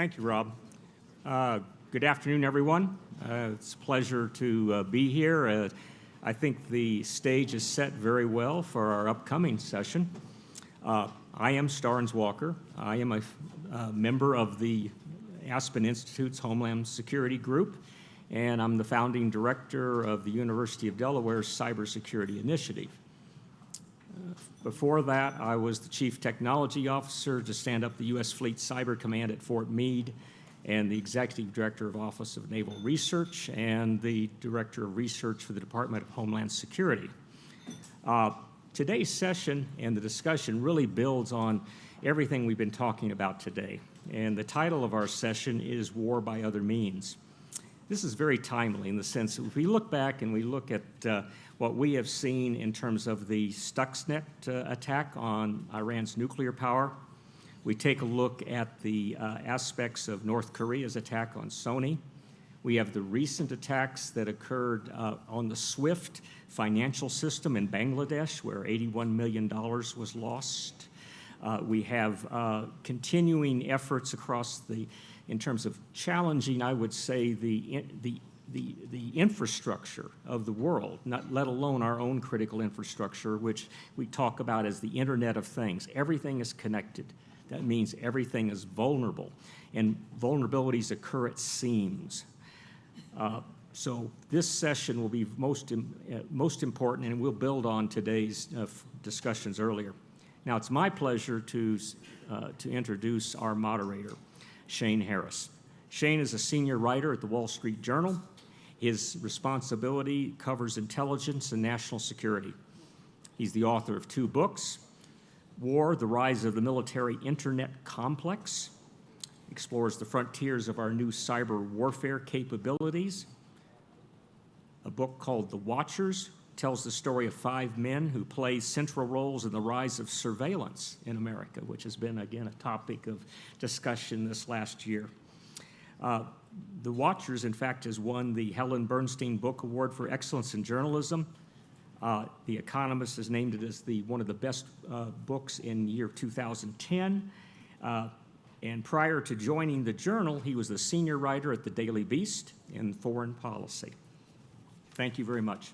Thank you, Rob. Good afternoon, everyone. It's a pleasure to be here. I think the stage is set very well for our upcoming session. I am Starnes Walker. I am a member of the Aspen Institute's Homeland Security Group, and I'm the founding director of the University of Delaware's Cybersecurity Initiative. Before that, I was the Chief Technology Officer to stand up the U.S. Fleet Cyber Command at Fort Meade, and the Executive Director of Office of Naval Research, and the Director of Research for the Department of Homeland Security. Today's session and the discussion really builds on everything we've been talking about today. And the title of our session is War by Other Means. This is very timely in the sense that if we look back and we look at what we have seen in terms of the Stuxnet attack on Iran's nuclear power, we take a look at the aspects of North Korea's attack on Sony. We have the recent attacks that occurred on the SWIFT financial system in Bangladesh, where $81 million was lost. We have continuing efforts across in terms of challenging, I would say, the infrastructure of the world, let alone our own critical infrastructure, which we talk about as the Internet of Things. Everything is connected. That means everything is vulnerable, and vulnerabilities occur at seams. So this session will be most important, and we'll build on today's discussions earlier. Now, it's my pleasure to introduce our moderator, Shane Harris. Shane is a senior writer at the Wall Street Journal. His responsibility covers intelligence and national security. He's the author of 2 books, War, the Rise of the Military Internet Complex, explores the frontiers of our new cyber warfare capabilities. A book called The Watchers tells the story of 5 men who play central roles in the rise of surveillance in America, which has been, again, a topic of discussion this last year. The Watchers, in fact, has won the Helen Bernstein Book Award for Excellence in Journalism. The Economist has named it as one of the best books in year 2010. And prior to joining the journal, he was the senior writer at the Daily Beast in foreign policy. Thank you very much.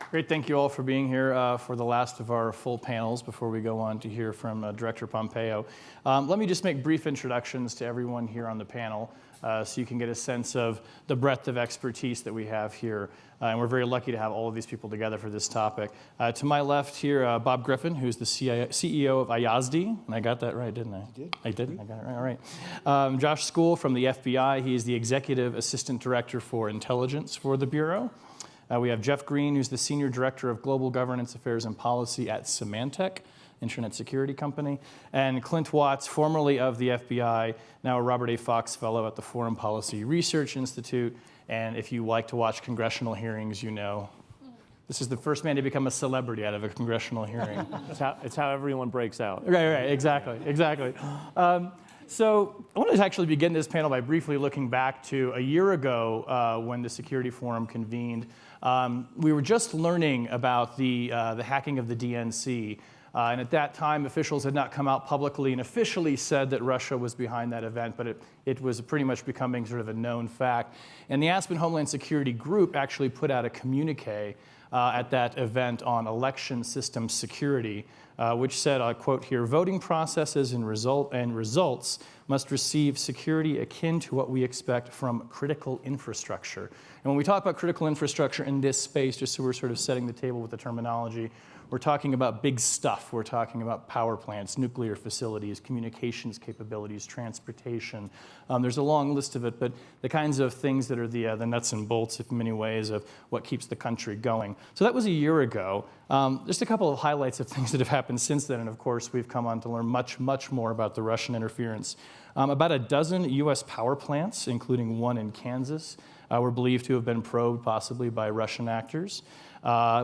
Great, thank you all for being here for the last of our full panels before we go on to hear from Director Pompeo. Let me just make brief introductions to everyone here on the panel so you can get a sense of the breadth of expertise that we have here. And we're very lucky to have all of these people together for this topic. To my left here, Bob Griffin, who's the CEO of Ayasdi. And I got that right, didn't I? You did. I did? I got it right, all right. Josh Skule from the FBI. He is the Executive Assistant Director for Intelligence for the Bureau. We have Jeff Greene, who's the Senior Director of Global Governance Affairs and Policy at Symantec, Internet Security Company, and Clint Watts, formerly of the FBI, now a Robert A. Fox Fellow at the Foreign Policy Research Institute. And if you like to watch congressional hearings, you know this is the first man to become a celebrity out of a congressional hearing. It's how everyone breaks out. Right, exactly. So I wanted to actually begin this panel by briefly looking back to a year ago when the Security Forum convened. We were just learning about the hacking of the DNC. And at that time, officials had not come out publicly and officially said that Russia was behind that event, but it was pretty much becoming sort of a known fact. And the Aspen Homeland Security Group actually put out a communique at that event on election system security, which said, I quote here, voting processes and results must receive security akin to what we expect from critical infrastructure. And when we talk about critical infrastructure in this space, just so we're sort of setting the table with the terminology, we're talking about big stuff. We're talking about power plants, nuclear facilities, communications capabilities, transportation. There's a long list of it, but the kinds of things that are the nuts and bolts, in many ways, of what keeps the country going. So that was a year ago. Just a couple of highlights of things that have happened since then, and of course, we've come on to learn much, much more about the Russian interference. About a dozen U.S. power plants, including one in Kansas, were believed to have been probed possibly by Russian actors.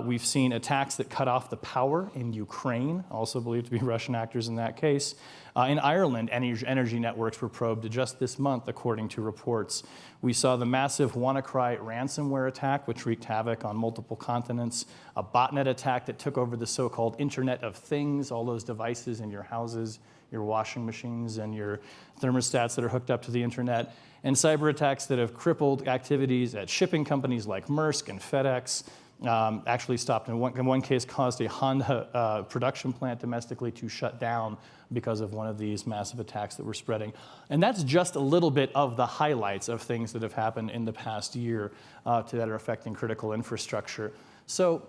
We've seen attacks that cut off the power in Ukraine, also believed to be Russian actors in that case. In Ireland, energy networks were probed just this month, according to reports. We saw the massive WannaCry ransomware attack, which wreaked havoc on multiple continents, a botnet attack that took over the so-called Internet of Things, all those devices in your houses, your washing machines, and your thermostats that are hooked up to the internet, and cyber attacks that have crippled activities at shipping companies like Maersk and FedEx. Actually stopped in one case, caused a Honda production plant domestically to shut down because of one of these massive attacks that were spreading. And that's just a little bit of the highlights of things that have happened in the past year that are affecting critical infrastructure. So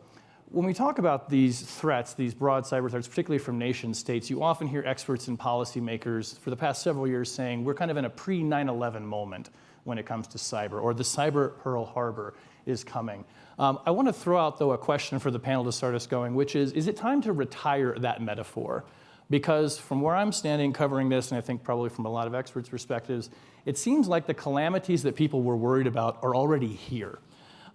when we talk about these threats, these broad cyber threats, particularly from nation states, you often hear experts and policymakers for the past several years saying we're kind of in a pre-911 moment when it comes to cyber, or the cyber Pearl Harbor is coming. I want to throw out, though, a question for the panel to start us going, which is it time to retire that metaphor? Because from where I'm standing covering this, and I think probably from a lot of experts' perspectives, it seems like the calamities that people were worried about are already here.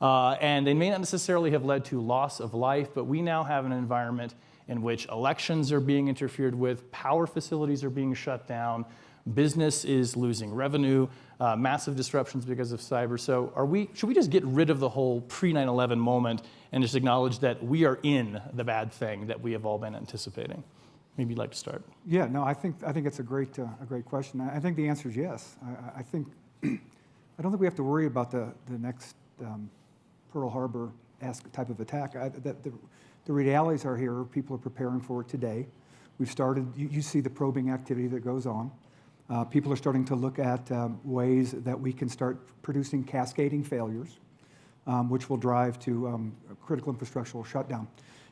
And they may not necessarily have led to loss of life, but we now have an environment in which elections are being interfered with, power facilities are being shut down, business is losing revenue, massive disruptions because of cyber. So should we just get rid of the whole pre-9/11 moment and just acknowledge that we are in the bad thing that we have all been anticipating? Maybe you'd like to start. Yeah, no, I think it's a great question. I think the answer is yes. I think I don't think we have to worry about the next Pearl Harbor-esque type of attack. The realities are here. People are preparing for it today. We've started. You see the probing activity that goes on. People are starting to look at ways that we can start producing cascading failures, which will drive to critical infrastructural shutdown.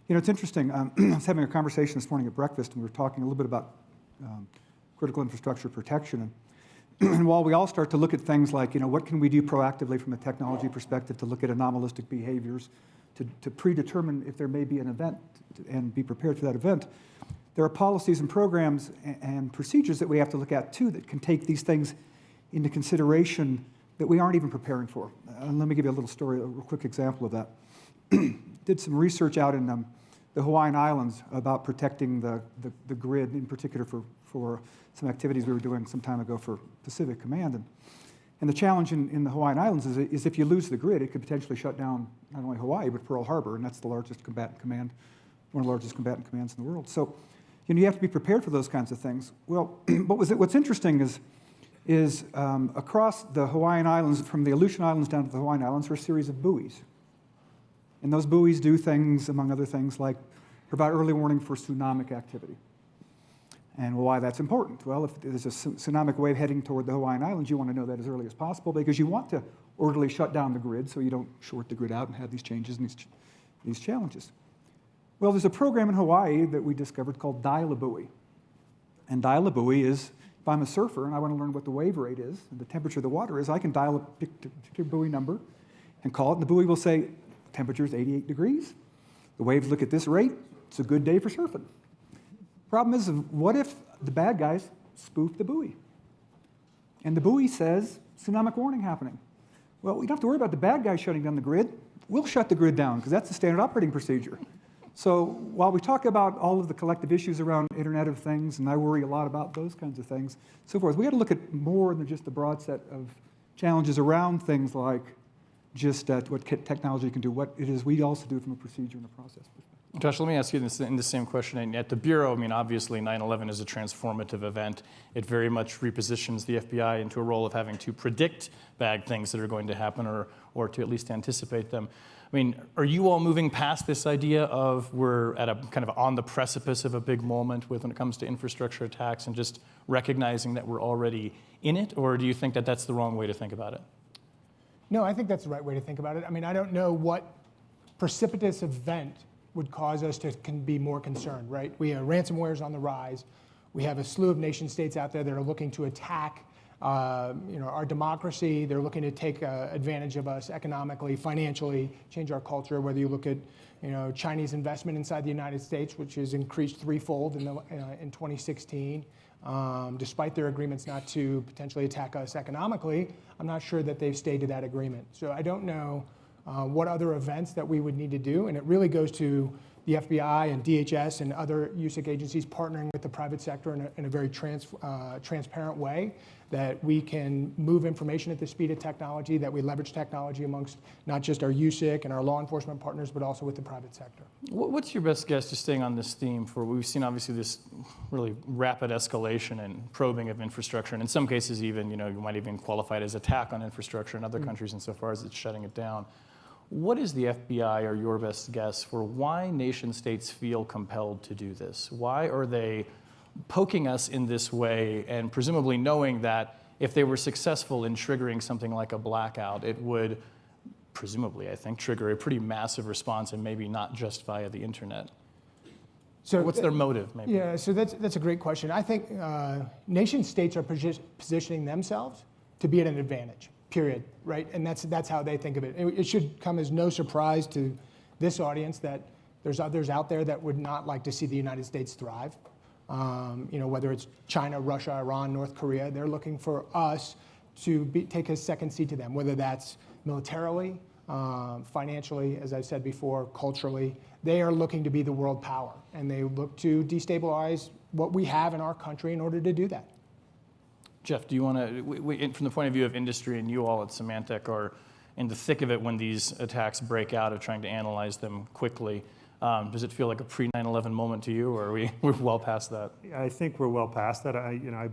You know, it's interesting. I was having a conversation this morning at breakfast, and we were talking a little bit about critical infrastructure protection. And while we all start to look at things like, you know, what can we do proactively from a technology perspective to look at anomalistic behaviors, to predetermine if there may be an event and be prepared for that event, there are policies and programs and procedures that we have to look at, too, that can take these things into consideration that we aren't even preparing for. Let me give you a little story, a real quick example of that. Did some research out in the Hawaiian Islands about protecting the grid, in particular for some activities we were doing some time ago for Pacific Command. And the challenge in the Hawaiian Islands is if you lose the grid, it could potentially shut down not only Hawaii, but Pearl Harbor, and that's the largest combatant command, one of the largest combatant commands in the world. So, you know, you have to be prepared for those kinds of things. Well, what's interesting is across the Hawaiian Islands, from the Aleutian Islands down to the Hawaiian Islands, are a series of buoys. And those buoys do things, among other things, like provide early warning for tsunami activity. And why that's important? Well, if there's a tsunami wave heading toward the Hawaiian Islands, you want to know that as early as possible because you want to orderly shut down the grid so you don't short the grid out and have these changes and these challenges. Well, there's a program in Hawaii that we discovered called Dial a Buoy. And Dial a Buoy is, if I'm a surfer and I want to learn what the wave rate is and the temperature of the water is, I can dial a particular buoy number and call it, and the buoy will say, temperature is 88 degrees. The waves look at this rate. It's a good day for surfing. Problem is, what if the bad guys spoof the buoy? And the buoy says, tsunami warning happening. Well, we don't have to worry about the bad guys shutting down the grid. We'll shut the grid down because that's the standard operating procedure. So while we talk about all of the collective issues around Internet of Things, and I worry a lot about those kinds of things, so forth, we got to look at more than just the broad set of challenges around things like just what technology can do, what it is we also do from a procedure and a process perspective. Josh, let me ask you this in the same question. At the Bureau, I mean, obviously 9/11 is a transformative event. It very much repositions the FBI into a role of having to predict bad things that are going to happen or to at least anticipate them. I mean, are you all moving past this idea of we're at a kind of on the precipice of a big moment when it comes to infrastructure attacks and just recognizing that we're already in it? Or do you think that that's the wrong way to think about it? No, I think that's the right way to think about it. I mean, I don't know what precipitous event would cause us to be more concerned, right? We have ransomwares on the rise. We have a slew of nation states out there that are looking to attack our democracy. They're looking to take advantage of us economically, financially, change our culture. Whether you look at Chinese investment inside the United States, which has increased threefold in 2016, despite their agreements not to potentially attack us economically, I'm not sure that they've stayed to that agreement. So I don't know what other events that we would need to do, and it really goes to the FBI and DHS and other USIC agencies partnering with the private sector in a very transparent way, that we can move information at the speed of technology, that we leverage technology amongst not just our USIC and our law enforcement partners, but also with the private sector. What's your best guess, just staying on this theme, for we've seen obviously this really rapid escalation and probing of infrastructure, and in some cases even, you might even qualify it as attack on infrastructure in other countries insofar as it's shutting it down. What is the FBI, or your best guess, for why nation states feel compelled to do this? Why are they poking us in this way, and presumably knowing that if they were successful in triggering something like a blackout, it would presumably, I think, trigger a pretty massive response, and maybe not just via the internet? So what's their motive, maybe? Yeah, so that's a great question. I think nation states are positioning themselves to be at an advantage, period, right? And that's how they think of it. It should come as no surprise to this audience that there's others out there that would not like to see the United States thrive. Whether it's China, Russia, Iran, North Korea, they're looking for us to take a second seat to them, whether that's militarily, financially, as I said before, culturally. They are looking to be the world power, and they look to destabilize what we have in our country in order to do that. Jeff, do you want to, from the point of view of industry, and you all at Symantec are in the thick of it when these attacks break out, of trying to analyze them quickly, does it feel like a pre-911 moment to you, or we're well past that? I think we're well past that. I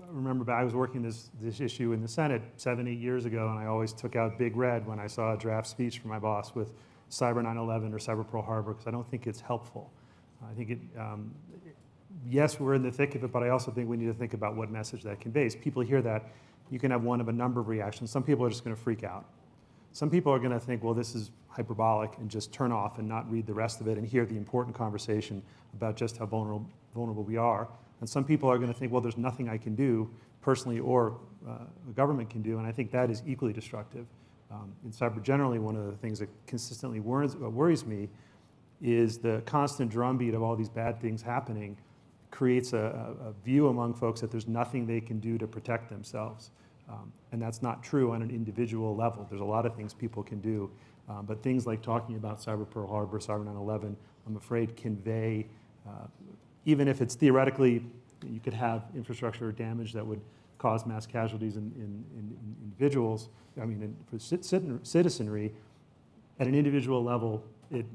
remember I was working this issue in the Senate 7-8 years ago, and I always took out big red when I saw a draft speech from my boss with Cyber 9/11 or Cyber Pearl Harbor, because I don't think it's helpful. I think yes, we're in the thick of it, but I also think we need to think about what message that conveys. People hear that, you can have one of a number of reactions. Some people are just going to freak out. Some people are going to think, well, this is hyperbolic, and just turn off and not read the rest of it and hear the important conversation about just how vulnerable we are. And some people are going to think, well, there's nothing I can do personally or the government can do, and I think that is equally destructive. In cyber generally, one of the things that consistently worries me is the constant drumbeat of all these bad things happening creates a view among folks that there's nothing they can do to protect themselves. And that's not true on an individual level. There's a lot of things people can do. But things like talking about Cyber Pearl Harbor, Cyber 9/11, I'm afraid convey, even if it's theoretically, you could have infrastructure damage that would cause mass casualties in individuals, for citizenry, at an individual level, it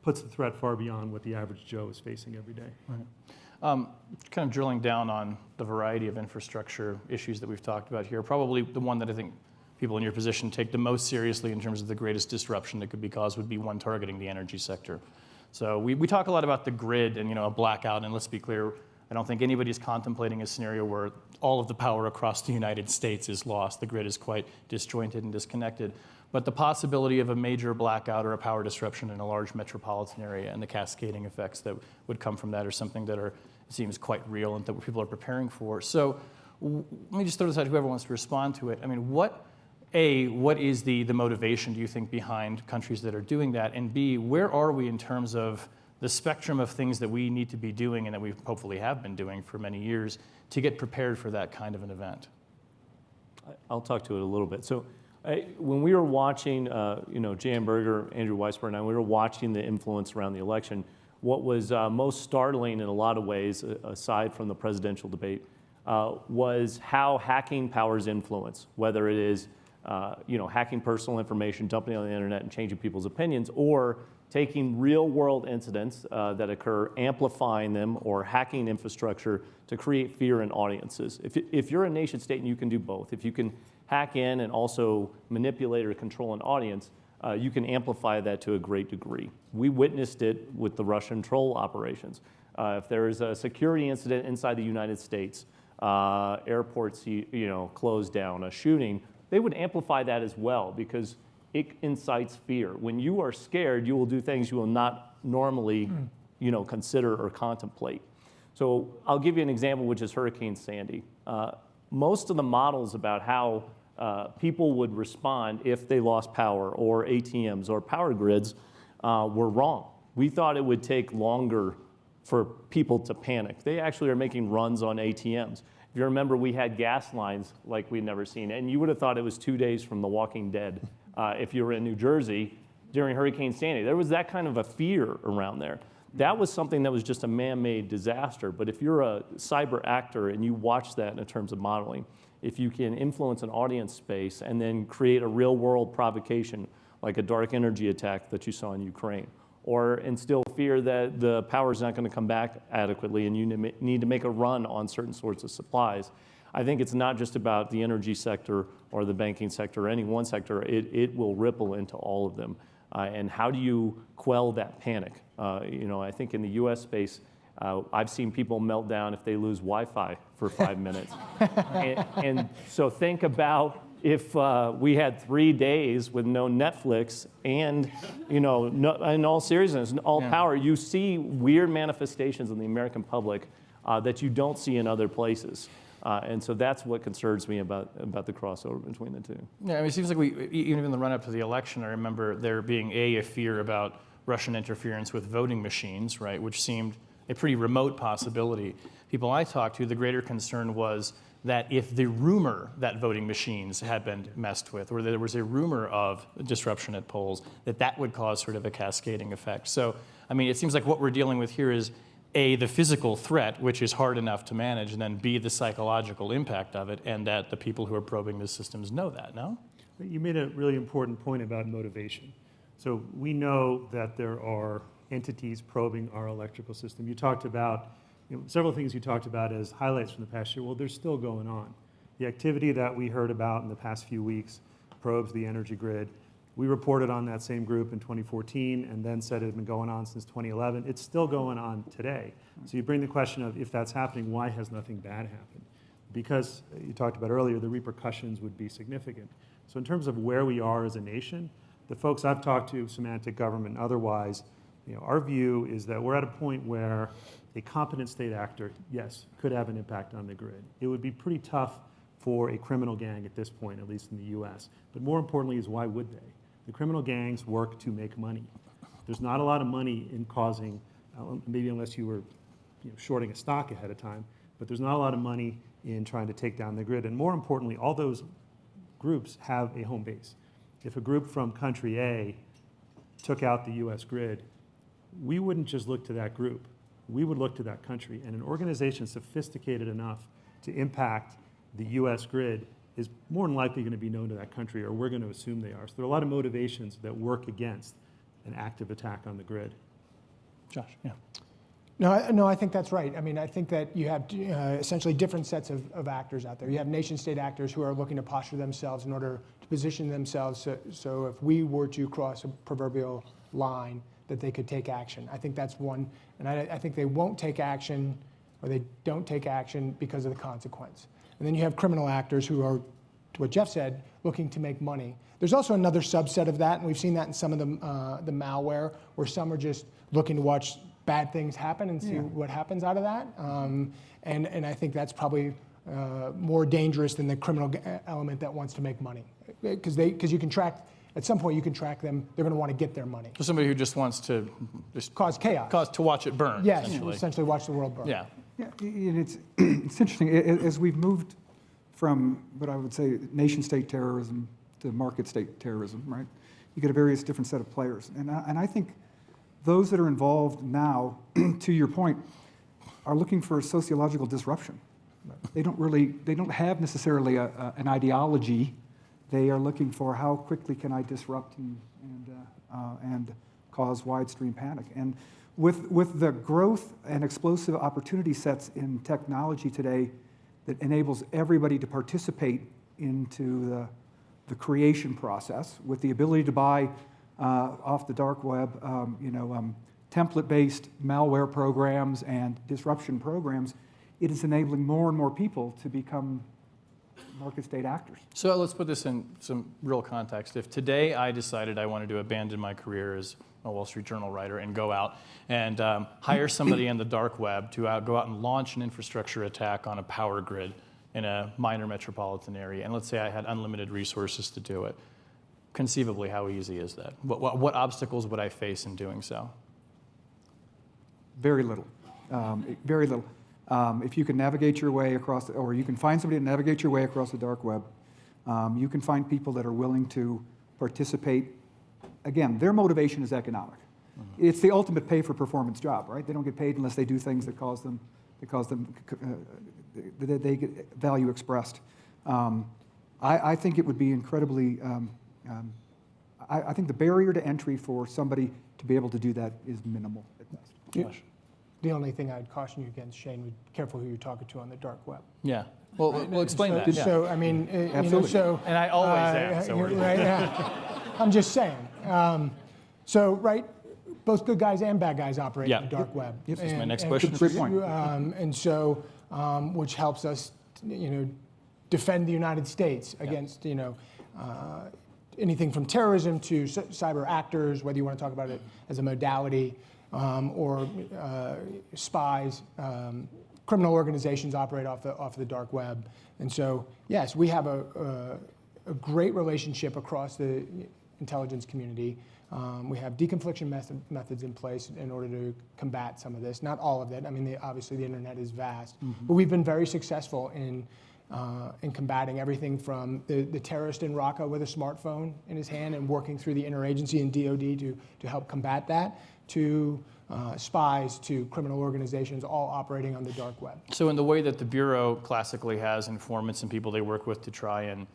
puts the threat far beyond what the average Joe is facing every day. Right. Kind of drilling down on the variety of infrastructure issues that we've talked about here, probably the one that I think people in your position take the most seriously in terms of the greatest disruption that could be caused would be one targeting the energy sector. So we talk a lot about the grid and a blackout, and let's be clear, I don't think anybody's contemplating a scenario where all of the power across the United States is lost. The grid is quite disjointed and disconnected. But the possibility of a major blackout or a power disruption in a large metropolitan area and the cascading effects that would come from that are something that seems quite real and that people are preparing for. So let me just throw this out, whoever wants to respond to it. What is the motivation, do you think, behind countries that are doing that? And B, where are we in terms of the spectrum of things that we need to be doing and that we hopefully have been doing for many years to get prepared for that kind of an event? I'll talk to it a little bit. So when we were watching, Jan Berger, Andrew Weisberg, and I, we were watching the influence around the election, what was most startling in a lot of ways, aside from the presidential debate, was how hacking powers influence, whether it is hacking personal information, dumping it on the internet and changing people's opinions, or taking real world incidents that occur, amplifying them, or hacking infrastructure to create fear in audiences. If you're a nation state and you can do both, if you can hack in and also manipulate or control an audience, you can amplify that to a great degree. We witnessed it with the Russian troll operations. If there is a security incident inside the United States, airports closed down, a shooting, they would amplify that as well because it incites fear. When you are scared, you will do things you will not normally consider or contemplate. So I'll give you an example, which is Hurricane Sandy. Most of the models about how people would respond if they lost power or ATMs or power grids were wrong. We thought it would take longer for people to panic. They actually are making runs on ATMs. If you remember, we had gas lines like we'd never seen, and you would have thought it was 2 days from The Walking Dead if you were in New Jersey during Hurricane Sandy. There was that kind of a fear around there. That was something that was just a man-made disaster. But if you're a cyber actor and you watch that in terms of modeling, if you can influence an audience space and then create a real-world provocation, like a dark energy attack that you saw in Ukraine, or instill fear that the power is not going to come back adequately and you need to make a run on certain sorts of supplies, I think it's not just about the energy sector or the banking sector or any one sector. It will ripple into all of them. And how do you quell that panic? I think in the U.S. space, I've seen people melt down if they lose Wi-Fi for 5 minutes. and so think about if we had 3 days with no Netflix and, in all seriousness, all power, you see weird manifestations in the American public that you don't see in other places. And so that's what concerns me about the crossover between the two. Yeah, I mean, it seems like even in the run-up to the election, I remember there being a fear about Russian interference with voting machines, right, which seemed a pretty remote possibility. People I talked to, the greater concern was that if the rumor that voting machines had been messed with, or there was a rumor of disruption at polls, that would cause sort of a cascading effect. So, I mean, it seems like what we're dealing with here is A, the physical threat, which is hard enough to manage, and then B, the psychological impact of it, and that the people who are probing the systems know that, no? You made a really important point about motivation. So we know that there are entities probing our electrical system. You talked about, several things you talked about as highlights from the past year. Well, they're still going on. The activity that we heard about in the past few weeks probes the energy grid. We reported on that same group in 2014 and then said it had been going on since 2011. It's still going on today. So you bring the question of, if that's happening, why has nothing bad happened? Because you talked about earlier, the repercussions would be significant. So in terms of where we are as a nation, the folks I've talked to, Symantec, government, and otherwise, our view is that we're at a point where a competent state actor, yes, could have an impact on the grid. It would be pretty tough for a criminal gang at this point, at least in the US. But more importantly is, why would they? The criminal gangs work to make money. There's not a lot of money in causing, maybe unless you were shorting a stock ahead of time, but there's not a lot of money in trying to take down the grid. And more importantly, all those groups have a home base. If a group from country A took out the US grid, we wouldn't just look to that group. We would look to that country. And an organization sophisticated enough to impact the US grid is more than likely going to be known to that country, or we're going to assume they are. So there are a lot of motivations that work against an active attack on the grid. Josh, yeah. No, I think that's right. I mean, I think that you have essentially different sets of actors out there. You have nation-state actors who are looking to posture themselves in order to position themselves so if we were to cross a proverbial line, that they could take action. I think that's one. And I think they won't take action, or they don't take action because of the consequence. And then you have criminal actors who are, to what Jeff said, looking to make money. There's also another subset of that, and we've seen that in some of the malware, where some are just looking to watch bad things happen and see what happens out of that. And I think that's probably more dangerous than the criminal element that wants to make money. Because you can track, at some point you can track them, they're going to want to get their money. So somebody who just wants to just cause chaos. To watch it burn, yes, essentially. Watch the world burn. Yeah. Yeah, and it's interesting, as we've moved from what I would say nation-state terrorism to market-state terrorism, right? You get a various different set of players. And I think those that are involved now, to your point, are looking for sociological disruption. They don't have necessarily an ideology. They are looking for how quickly can I disrupt and cause widespread panic. And with the growth and explosive opportunity sets in technology today that enables everybody to participate into the creation process, with the ability to buy off the dark web, template-based malware programs and disruption programs, it is enabling more and more people to become market state actors. So let's put this in some real context. If today I decided I wanted to abandon my career as a Wall Street Journal writer and go out and hire somebody in the dark web to go out and launch an infrastructure attack on a power grid in a minor metropolitan area, and let's say I had unlimited resources to do it, conceivably, how easy is that? What obstacles would I face in doing so? Very little. Very little. If you can navigate your way across, or you can find somebody to navigate your way across the dark web, you can find people that are willing to participate. Again, their motivation is economic. It's the ultimate pay for performance job, right? They don't get paid unless they do things that cause them that they get value expressed. I think it would be incredibly. I think the barrier to entry for somebody to be able to do that is minimal at best. The only thing I'd caution you against, Shane, be careful who you're talking to on the dark web. Yeah. Well, we'll explain that. Yeah. So, I mean, Absolutely. And I always am. So we're right, yeah. I'm just saying. So, right, both good guys and bad guys operate Yeah. in the dark web. This is my next question. Great point. And so, which helps us, defend the United States against, anything from terrorism to cyber actors, whether you want to talk about it as a modality, or spies. Criminal organizations operate off the dark web. And so, yes, we have a great relationship across the intelligence community. We have deconfliction methods in place in order to combat some of this. Not all of it. I mean, obviously the internet is vast. But we've been very successful in combating everything from the terrorist in Raqqa with a smartphone in his hand and working through the interagency and DoD to help combat that, to spies, to criminal organizations, all operating on the dark web. So in the way that the Bureau classically has informants and people they work with to try and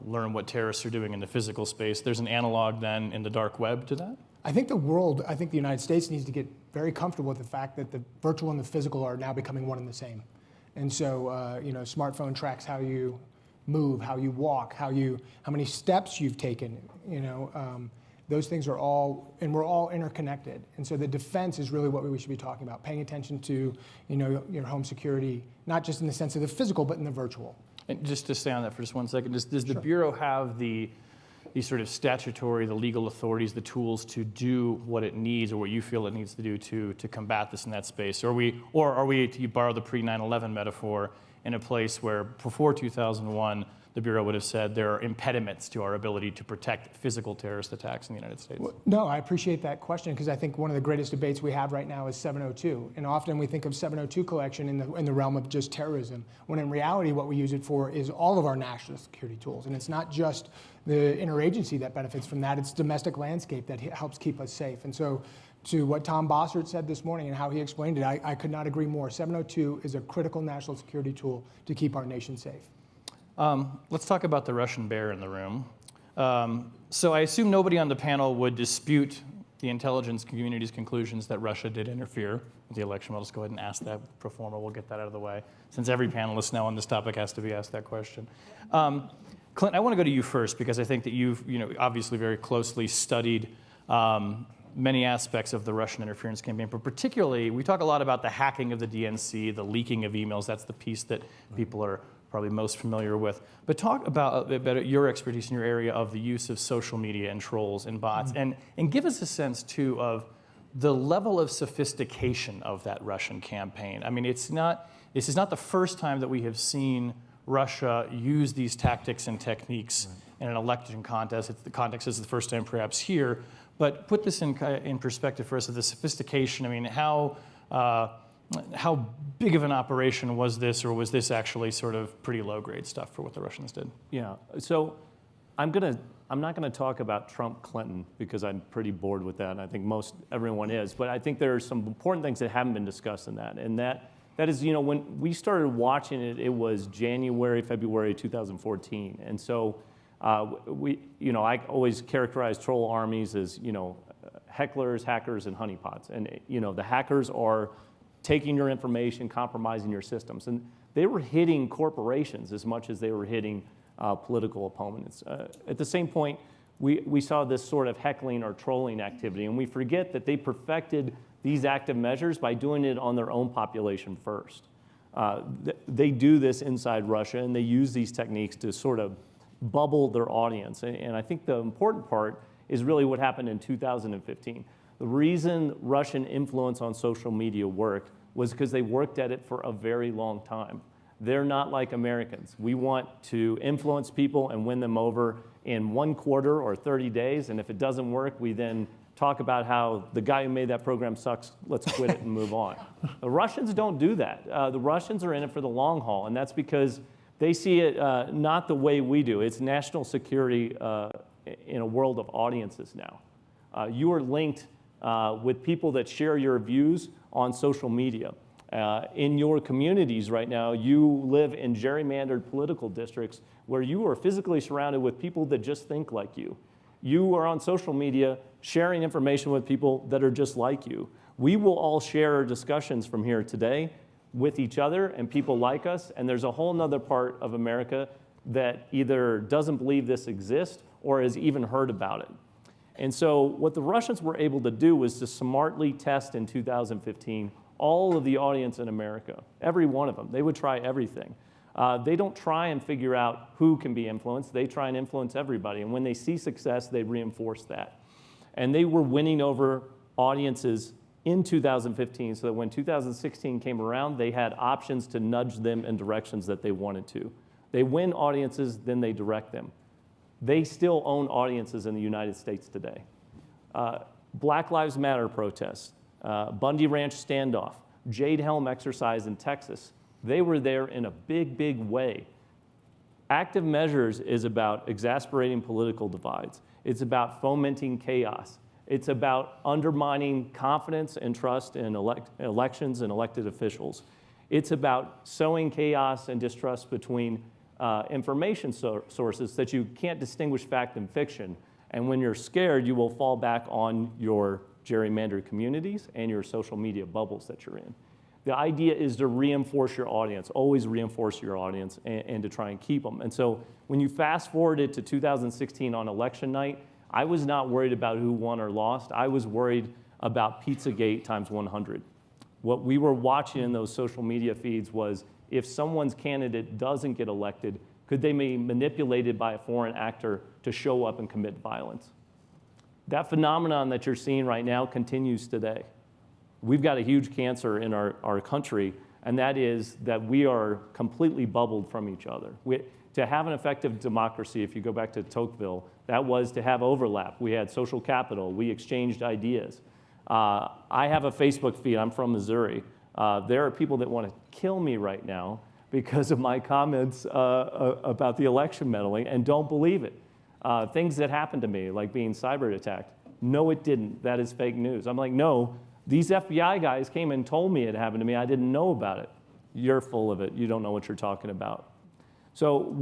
learn what terrorists are doing in the physical space, there's an analog then in the dark web to that? I think the United States needs to get very comfortable with the fact that the virtual and the physical are now becoming one and the same. And so, smartphone tracks how you move, how you walk, how many steps you've taken, those things are all, and we're all interconnected. And so the defense is really what we should be talking about, paying attention to, your home security, not just in the sense of the physical, but in the virtual. And just to stay on that for just 1 second, does the Bureau have the sort of statutory, the legal authorities, the tools to do what it needs or what you feel it needs to do to combat this in that space? Or are we, to borrow the pre-911 metaphor, in a place where before 2001, the Bureau would have said there are impediments to our ability to protect physical terrorist attacks in the United States? Well, no, I appreciate that question because I think one of the greatest debates we have right now is 702. And often we think of 702 collection in the realm of just terrorism, when in reality what we use it for is all of our national security tools. And it's not just the interagency that benefits from that, it's domestic landscape that helps keep us safe. And so to what Tom Bossert said this morning and how he explained it, I could not agree more. 702 is a critical national security tool to keep our nation safe. Let's talk about the Russian bear in the room. So I assume nobody on the panel would dispute the intelligence community's conclusions that Russia did interfere with the election. We'll just go ahead and ask that pro forma. We'll get that out of the way, since every panelist now on this topic has to be asked that question. Clint, I want to go to you first because I think that you've obviously very closely studied many aspects of the Russian interference campaign, but particularly, we talk a lot about the hacking of the DNC, the leaking of emails. That's the piece that people are probably most familiar with. But talk about your expertise in your area of the use of social media and trolls and bots, and give us a sense, too, of the level of sophistication of that Russian campaign. I mean, this is not the first time that we have seen Russia use these tactics and techniques in an election contest. The context is the first time perhaps here. But put this in perspective for us of the sophistication. I mean, how big of an operation was this, or was this actually sort of pretty low-grade stuff for what the Russians did? Yeah. So I'm not gonna talk about Trump-Clinton because I'm pretty bored with that, and I think everyone is. But I think there are some important things that haven't been discussed in that, and that is, when we started watching it, it was January, February 2014, and so. I always characterize troll armies as, hecklers, hackers, and honeypots. And, the hackers are taking your information, compromising your systems. And they were hitting corporations as much as they were hitting political opponents. At the same point, we saw this sort of heckling or trolling activity. And we forget that they perfected these active measures by doing it on their own population first. They do this inside Russia, and they use these techniques to sort of bubble their audience. And I think the important part is really what happened in 2015. The reason Russian influence on social media worked was because they worked at it for a very long time. They're not like Americans. We want to influence people and win them over in 1 quarter or 30 days, and if it doesn't work, we then talk about how the guy who made that program sucks, let's quit it and move on. The Russians don't do that. The Russians are in it for the long haul, and that's because They see it not the way we do. It's national security in a world of audiences now. You are linked with people that share your views on social media. In your communities right now, you live in gerrymandered political districts where you are physically surrounded with people that just think like you. You are on social media sharing information with people that are just like you. We will all share our discussions from here today with each other and people like us, and there's a whole nother part of America that either doesn't believe this exists or has even heard about it. And so what the Russians were able to do was to smartly test in 2015 all of the audience in America, every one of them. They would try everything. They don't try and figure out who can be influenced. They try and influence everybody. And when they see success, they reinforce that. And they were winning over audiences in 2015 so that when 2016 came around, they had options to nudge them in directions that they wanted to. They win audiences, then they direct them. They still own audiences in the United States today. Black Lives Matter protests, Bundy Ranch standoff, Jade Helm exercise in Texas, they were there in a big, big way. Active measures is about exasperating political divides. It's about fomenting chaos. It's about undermining confidence and trust in elections and elected officials. It's about sowing chaos and distrust between information sources that you can't distinguish fact and fiction. And when you're scared, you will fall back on your gerrymandered communities and your social media bubbles that you're in. The idea is to reinforce your audience, always reinforce your audience and to try and keep them. And so when you fast forwarded to 2016 on election night, I was not worried about who won or lost. I was worried about Pizzagate times 100. What we were watching in those social media feeds was if someone's candidate doesn't get elected, could they be manipulated by a foreign actor to show up and commit violence? That phenomenon that you're seeing right now continues today. We've got a huge cancer in our country, and that is that we are completely bubbled from each other. To have an effective democracy, if you go back to Tocqueville, that was to have overlap. We had social capital. We exchanged ideas. I have a Facebook feed. I'm from Missouri. There are people that want to kill me right now because of my comments about the election meddling and don't believe it. Things that happened to me, like being cyber attacked. No, it didn't. That is fake news. I'm like, no, these FBI guys came and told me it happened to me. I didn't know about it. You're full of it. You don't know what you're talking about. So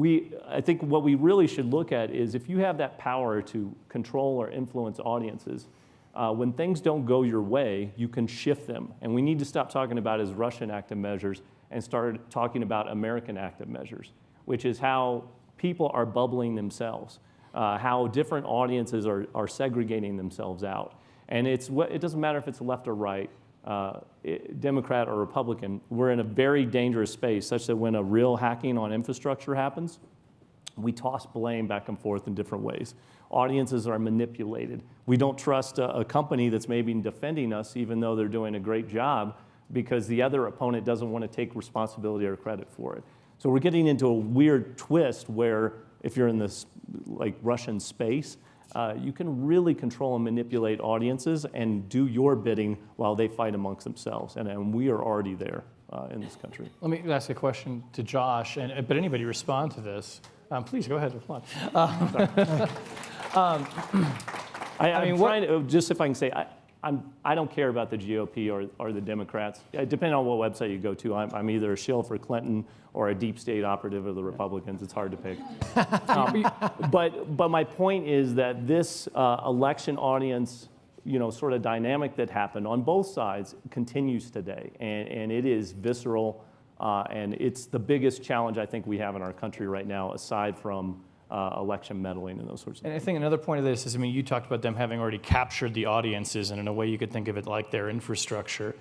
I think what we really should look at is if you have that power to control or influence audiences, when things don't go your way, you can shift them. And we need to stop talking about as Russian active measures and start talking about American active measures, which is how people are bubbling themselves, how different audiences are segregating themselves out. And it doesn't matter if it's left or right, Democrat or Republican, we're in a very dangerous space such that when a real hacking on infrastructure happens, we toss blame back and forth in different ways. Audiences are manipulated. We don't trust a company that's maybe defending us even though they're doing a great job because the other opponent doesn't want to take responsibility or credit for it. So we're getting into a weird twist where if you're in this like Russian space, you can really control and manipulate audiences and do your bidding while they fight amongst themselves. And we are already there in this country. Let me ask a question to Josh, but anybody respond to this. Please go ahead, respond. I'm trying to, just if I can say, I don't care about the GOP or the Democrats. Depending on what website you go to, I'm either a shill for Clinton or a deep state operative of the Republicans. It's hard to pick. But my point is that this election audience, sort of dynamic that happened on both sides continues today, and it is visceral, and it's the biggest challenge I think we have in our country right now, aside from election meddling and those sorts of things. And I think another point of this is, you talked about them having already captured the audiences, and in a way you could think of it like their infrastructure.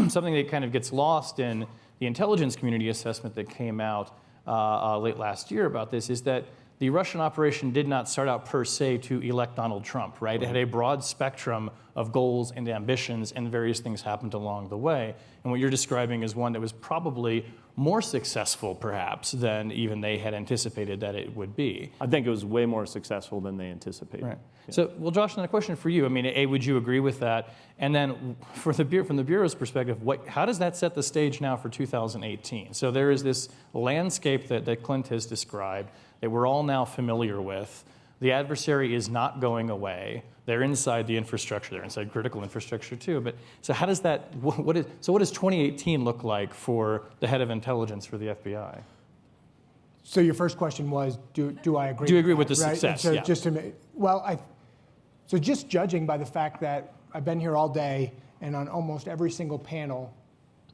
Something that kind of gets lost in the intelligence community assessment that came out late last year about this is that the Russian operation did not start out per se to elect Donald Trump, right? It had a broad spectrum of goals and ambitions, and various things happened along the way. And what you're describing is one that was probably more successful, perhaps, than even they had anticipated that it would be. I think it was way more successful than they anticipated. Right. So, well, Josh, then a question for you. I mean, A, would you agree with that? And then from the Bureau's perspective, how does that set the stage now for 2018? So there is this landscape that Clint has described that we're all now familiar with. The adversary is not going away. They're inside the infrastructure. They're inside critical infrastructure too. But so how does that, what does 2018 look like for the head of intelligence for the FBI? So your first question was, do I agree? Do you agree with that, the right? success? And so Yeah. just to make, so just judging by the fact that I've been here all day, and on almost every single panel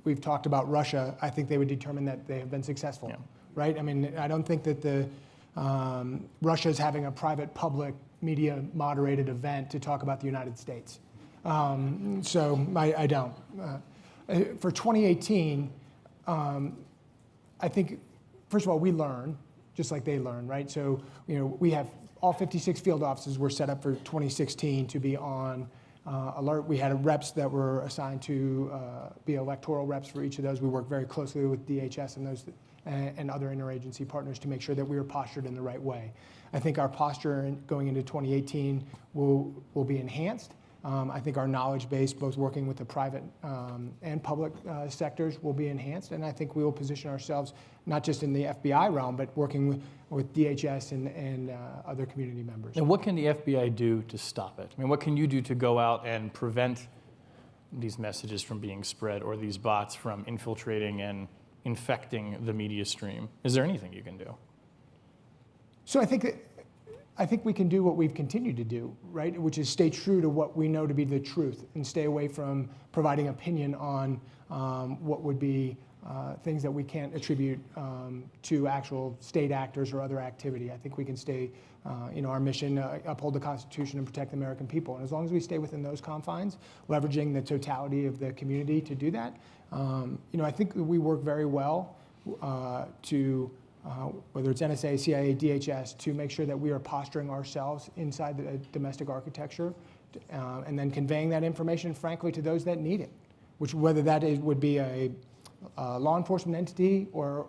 we've talked about Russia, I think they would determine that they have been successful, Yeah. right? I mean, I don't think that Russia is having a private public media moderated event to talk about the United States. So I don't. For 2018, I think, first of all, we learn just like they learn, right? So, we have all 56 field offices were set up for 2016 to be on alert. We had reps that were assigned to be electoral reps for each of those. We work very closely with DHS and those and other interagency partners to make sure that we are postured in the right way. I think our posture going into 2018 will be enhanced. I think our knowledge base, both working with the private and public sectors, will be enhanced. And I think we will position ourselves not just in the FBI realm, but working with DHS and other community members. And what can the FBI do to stop it? I mean, what can you do to go out and prevent these messages from being spread or these bots from infiltrating and infecting the media stream? Is there anything you can do? So I think we can do what we've continued to do, right? Which is stay true to what we know to be the truth and stay away from providing opinion on what would be things that we can't attribute to actual state actors or other activity. I think we can stay, our mission, uphold the Constitution and protect the American people. And as long as we stay within those confines, leveraging the totality of the community to do that, I think we work very well to whether it's NSA, CIA, DHS, to make sure that we are posturing ourselves inside the domestic architecture and then conveying that information, frankly, to those that need it, which whether that would be a law enforcement entity or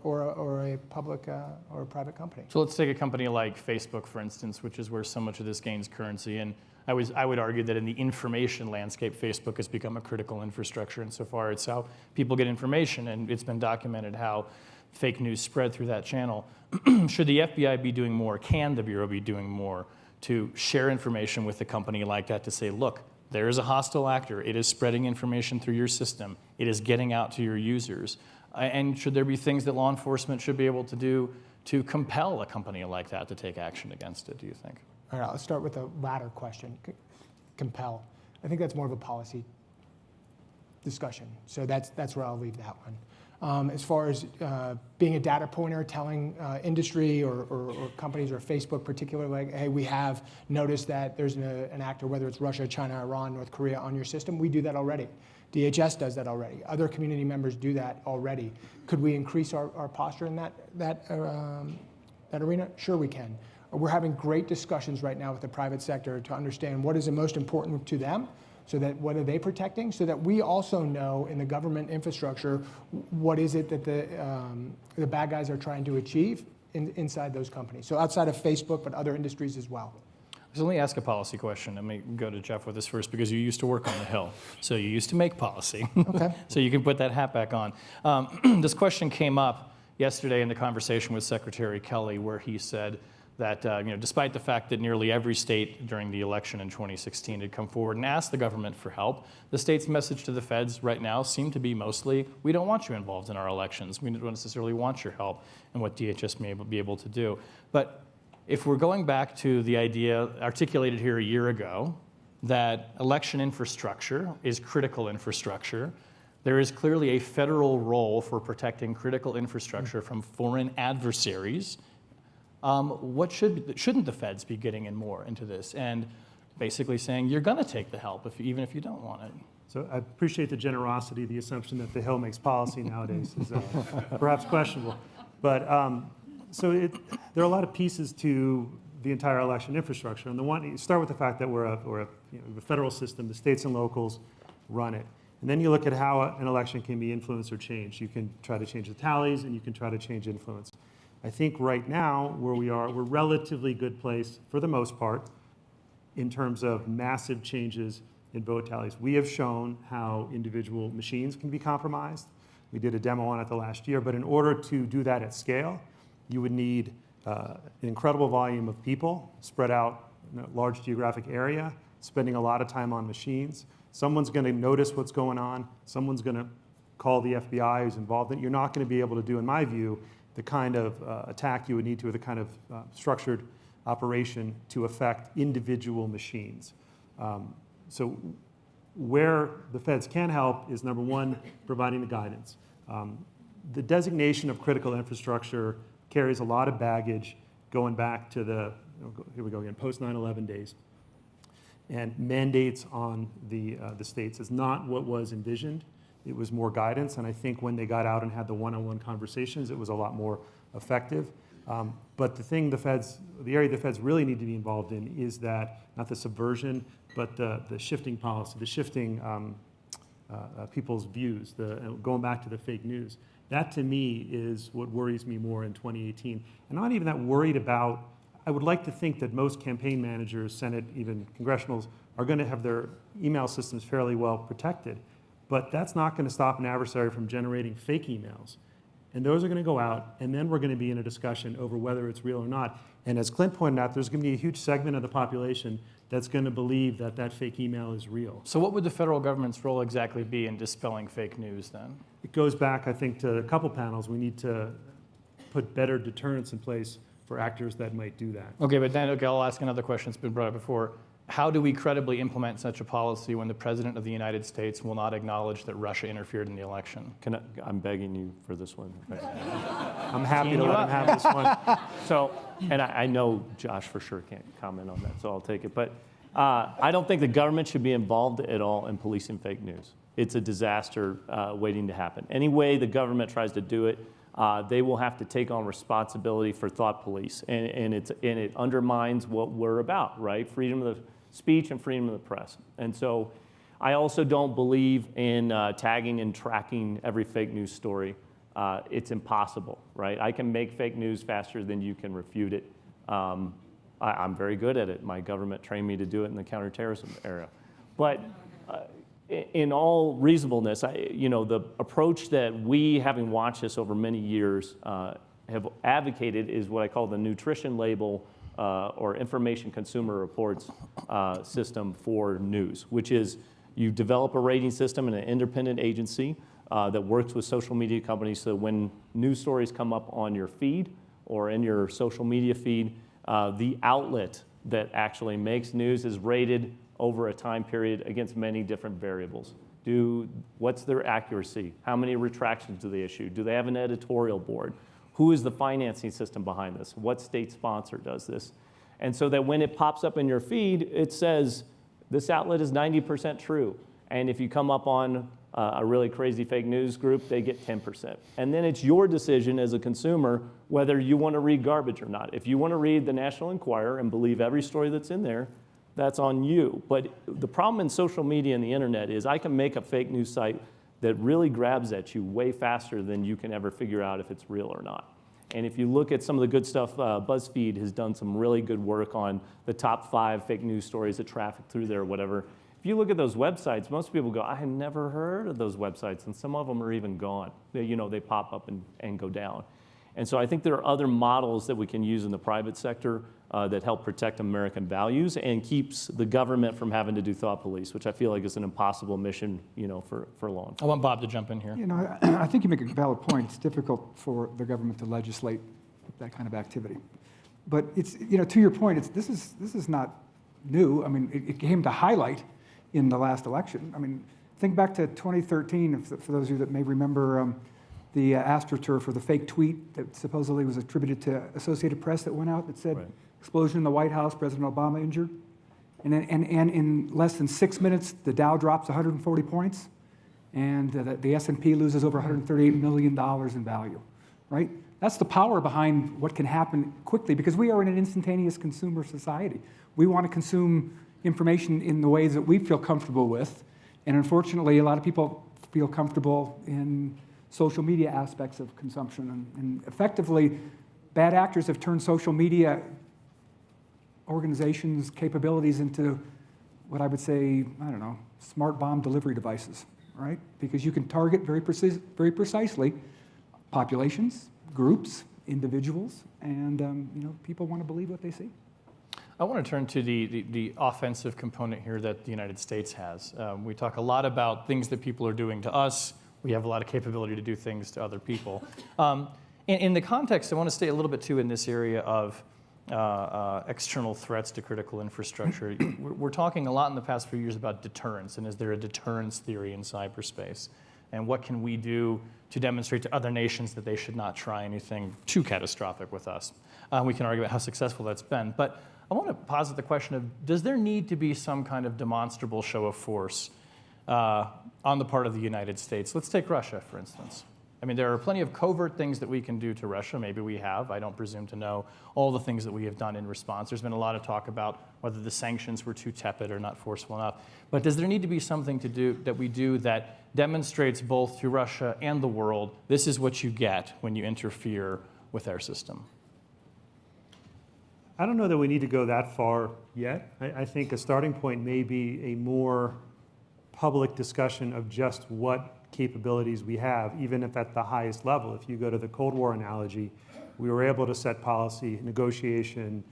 a public or a private company. So let's take a company like Facebook, for instance, which is where so much of this gains currency. And I would argue that in the information landscape, Facebook has become a critical infrastructure insofar as how people get information, and it's been documented how fake news spread through that channel. Should the FBI be doing more? Can the Bureau be doing more to share information with a company like that to say, look, there is a hostile actor. It is spreading information through your system. It is getting out to your users. And should there be things that law enforcement should be able to do to compel a company like that to take action against it, do you think? All right, let's start with the latter question, compel. I think that's more of a policy discussion. So that's where I'll leave that one. As far as being a data pointer, telling industry or companies or Facebook particularly, like, hey, we have noticed that there's an actor, whether it's Russia, China, Iran, North Korea, on your system. We do that already. DHS does that already. Other community members do that already. Could we increase our posture in that arena? Sure we can. We're having great discussions right now with the private sector to understand what is the most important to them, so that what are they protecting, so that we also know in the government infrastructure what is it that the bad guys are trying to achieve inside those companies. So outside of Facebook, but other industries as well. So let me ask a policy question. Let me go to Jeff with this first because you used to work on the Hill. So you used to make policy. Okay. So you can put that hat back on. This question came up yesterday in the conversation with Secretary Kelly, where he said that despite the fact that nearly every state during the election in 2016 had come forward and asked the government for help, the state's message to the feds right now seemed to be mostly, we don't want you involved in our elections. We don't necessarily want your help in what DHS may be able to do. But if we're going back to the idea articulated here a year ago that election infrastructure is critical infrastructure, there is clearly a federal role for protecting critical infrastructure from foreign adversaries. Shouldn't the feds be getting in more into this and basically saying you're going to take the help even if you don't want it? So I appreciate the generosity. The assumption that the Hill makes policy nowadays is perhaps questionable. But there are a lot of pieces to the entire election infrastructure. And the one, you start with the fact that we're a federal system, the states and locals run it. And then you look at how an election can be influenced or changed. You can try to change the tallies and you can try to change influence. I think right now where we are, we're relatively good place for the most part in terms of massive changes in vote tallies. We have shown how individual machines can be compromised. We did a demo on it the last year, but in order to do that at scale, you would need an incredible volume of people spread out in a large geographic area, spending a lot of time on machines. Someone's going to notice what's going on. Someone's going to call the FBI who's involved in it. You're not going to be able to do, in my view, the kind of attack you would need to, or the kind of structured operation to affect individual machines. So where the feds can help is, number one, providing the guidance. The designation of critical infrastructure carries a lot of baggage going back to the, here we go again, post 9/11 days. And mandates on the states is not what was envisioned. It was more guidance, and I think when they got out and had the one-on-one conversations, it was a lot more effective. But the area the feds really need to be involved in is that, not the subversion, but the shifting policy, the shifting people's views, going back to the fake news. That, to me, is what worries me more in 2018. And I'm not even that worried about, I would like to think that most campaign managers, Senate, even congressionals, are going to have their email systems fairly well protected. But that's not going to stop an adversary from generating fake emails. And those are going to go out, and then we're going to be in a discussion over whether it's real or not. And as Clint pointed out, there's going to be a huge segment of the population that's going to believe that that fake email is real. So what would the federal government's role exactly be in dispelling fake news then? It goes back, I think, to a couple panels. We need to put better deterrents in place for actors that might do that. Okay, but then I'll ask another question that's been brought up before. How do we credibly implement such a policy when the President of the United States will not acknowledge that Russia interfered in the election? I'm begging you for this one. I'm happy to let him have this one. So, and I know Josh for sure can't comment on that, so I'll take it. But I don't think the government should be involved at all in policing fake news. It's a disaster waiting to happen. Any way the government tries to do it, they will have to take on responsibility for thought police, and it undermines what we're about, right? Freedom of the speech and freedom of the press. And so I also don't believe in tagging and tracking every fake news story. It's impossible, right? I can make fake news faster than you can refute it. I'm very good at it. My government trained me to do it in the counterterrorism era. But in all reasonableness, the approach that we, having watched this over many years, have advocated is what I call the nutrition label or information consumer reports system for news, which is you develop a rating system in an independent agency that works with social media companies so when news stories come up on your feed or in your social media feed, the outlet that actually makes news is rated over a time period against many different variables. What's their accuracy? How many retractions do they issue? Do they have an editorial board? Who is the financing system behind this? What state sponsor does this? And so that when it pops up in your feed, it says, this outlet is 90% true. And if you come up on a really crazy fake news group, they get 10%. And then it's your decision as a consumer whether you want to read garbage or not. If you want to read the National Enquirer and believe every story that's in there, that's on you. But the problem in social media and the internet is I can make a fake news site that really grabs at you way faster than you can ever figure out if it's real or not. And if you look at some of the good stuff, BuzzFeed has done some really good work on the top 5 fake news stories that traffic through there or whatever. If you look at those websites, most people go, I have never heard of those websites, and some of them are even gone. They pop up and go down. And so I think there are other models that we can use in the private sector that help protect American values and keeps the government from having to do thought police, which I feel like is an impossible mission, for law enforcement. I want Bob to jump in here. I think you make a valid point. It's difficult for the government to legislate that kind of activity. But it's, to your point, this is not new. I mean, it came to highlight in the last election. I mean, think back to 2013, for those of you that may remember the AstroTurf or the fake tweet that supposedly was attributed to Associated Press that went out that said, right, explosion in the White House, President Obama injured. And in less than 6 minutes, the Dow drops 140 points, and the S&P loses over $138 million in value. right? That's the power behind what can happen quickly, because we are in an instantaneous consumer society. We want to consume information in the ways that we feel comfortable with, and unfortunately, a lot of people feel comfortable in social media aspects of consumption, and effectively, bad actors have turned social media organizations' capabilities into what I would say, I don't know, smart bomb delivery devices, right? Because you can target very precisely populations, groups, individuals, and people want to believe what they see. I want to turn to the offensive component here that the United States has. We talk a lot about things that people are doing to us. We have a lot of capability to do things to other people. In the context, I want to stay a little bit too in this area of external threats to critical infrastructure. We're talking a lot in the past few years about deterrence, and is there a deterrence theory in cyberspace? And what can we do to demonstrate to other nations that they should not try anything too catastrophic with us? We can argue about how successful that's been, but I want to posit the question of, does there need to be some kind of demonstrable show of force on the part of the United States? Let's take Russia, for instance. I mean, there are plenty of covert things that we can do to Russia. Maybe we have. I don't presume to know all the things that we have done in response. There's been a lot of talk about whether the sanctions were too tepid or not forceful enough. But does there need to be something to do that we do that demonstrates both to Russia and the world, this is what you get when you interfere with our system? I don't know that we need to go that far yet. I think a starting point may be a more public discussion of just what capabilities we have, even if at the highest level. If you go to the Cold War analogy, we were able to set policy, negotiation,